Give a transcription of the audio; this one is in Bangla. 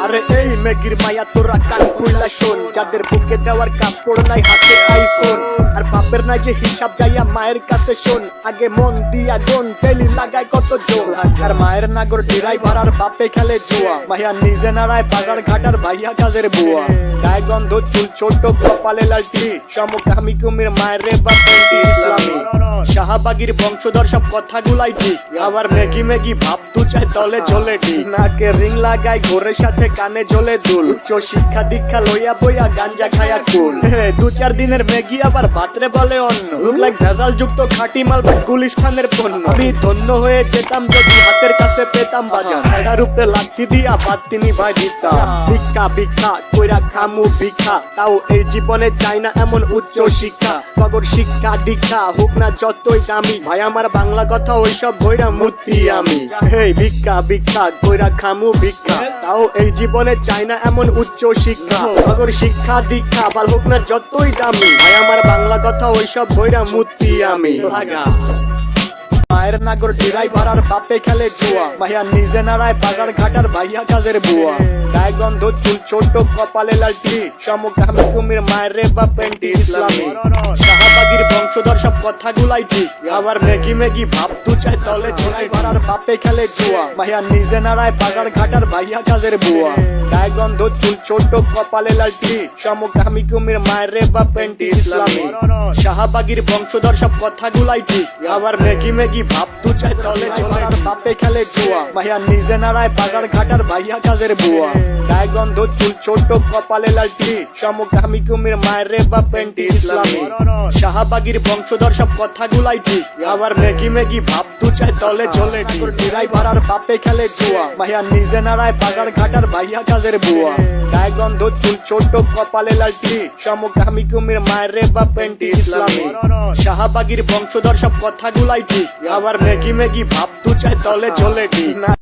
আরে এই মেগির মায়া তোরা কান খুইলা শোন, যাদের বুকে দেওয়ার কাপড় নাই হাতে আইফোন, আর বাপের নাই যে হিসাব যাইয়া মায়ের কাছে শোন, আগে মন দিয়া গুন টেলি লাগায় কত জোর, আর মায়ের নাগর ড্রাইভার আর বাপে খেলে জুয়া, ভাইয়া নিজে নাড়ায় বাজার ঘাটার ভাইয়া কাজের বুয়া, গায়ে গন্ধ চুল ছোট কপালে লালটি, সমকামী কুমির মায়ের রে বা পেন্টি ইসলামী, শাহবাগীর বংশধর সব কথাগুলাই ঠিক, আবার মেগি মেগি ভাব তু চাই তলে ঝোলে ঠিক, নাকে রিং লাগায় ঘোরের সাথে কানে ঝোলে দুল, উচ্চ শিক্ষা দীক্ষা লইয়া বইয়া গাঞ্জা খায়া কুল, 2-4 দিনের মেগি আবার ভাতরে বলে অন্য, লুক লাইক ভেজাল যুক্ত খাঁটি মাল বা গুলিস্তানের পণ্য, আমি ধন্য হয়ে যেতাম যদি হাতের কাছে পেতাম বাজার, এটার উপরে লাথি দিয়া বাদ তিনি ভাই দিতাম, ভিক্ষা ভিক্ষা কইরা খামু ভিক্ষা, তাও এই জীবনে চাই না এমন উচ্চ শিক্ষা, মগর শিক্ষা দীক্ষা হোক না যতই দামি, ভাই আমার বাংলা কথা ওইসব বইরা মূর্তি আমি, হেই ভিক্ষা ভিক্ষা কইরা খামু ভিক্ষা, তাও এই জীবনে চাই না এমন উচ্চ শিক্ষা, মগর শিক্ষা দীক্ষা বাল হোক না যতই দামি, ভাই আমার বাংলা কথা ওইসব বইরা মূর্তি আমি লাগা, মায়ের নাগর ড্রাইভার আর বাপে খেলে জুয়া, ভাইয়া নিজে নাড়ায় বাজার ঘাটার ভাইয়া কাজের বুয়া, গায়ে গন্ধ চুল ছোট কপালে লালটি, সমকামী কুমির মায়ের রে বা পেন্টি ইসলামী, শাহবাগীর বংশধর সব কথাগুলাই ঠিক, আবার মেগি মেগি ভাব তু চাই তলে ড্রাইভার আর বাপে খেলে জুয়া, ভাইয়া নিজে নাড়ায় বাজার ঘাটার ভাইয়া কাজের বুয়া, গায়ে গন্ধ চুল ছোট কপালে লালটি, সমকামী কুমির মায়ের রে বা পেন্টি ইসলামী, শাহবাগীর বংশধর সব কথাগুলাই ঠিক, আবার মেগি মেগি ভাব তু চাই তলে ঝোলে, আর বাপে খেলে জুয়া, ভাইয়া নিজে নাড়ায় বাজার ঘাটার ভাইয়া কাজের বুয়া, গায়ে গন্ধ চুল ছোট কপালে লালটি, সমকামী কুমির মায়ের রে বা পেন্টি ইসলামী, শাহবাগীর বংশধর সব কথাগুলাই ঠিক, আবার মেগি মেগি ভাব তু চাই তলে ঝোলে, ড্রাইভার আর বাপে খেলে জুয়া, ভাইয়া নিজে নাড়ায় বাজার ঘাটার ভাইয়া কাজের বুয়া, গায়ে গন্ধ চুল ছোট কপালে লালটি, সমকামী কুমির মায়ের রে বা পেন্টি ইসলামী, শাহবাগীর বংশধর সব কথাগুলাই ঠিক, আবার মেগি মেগি ভাব তু চাই তলে ঝোলে ঠিক না।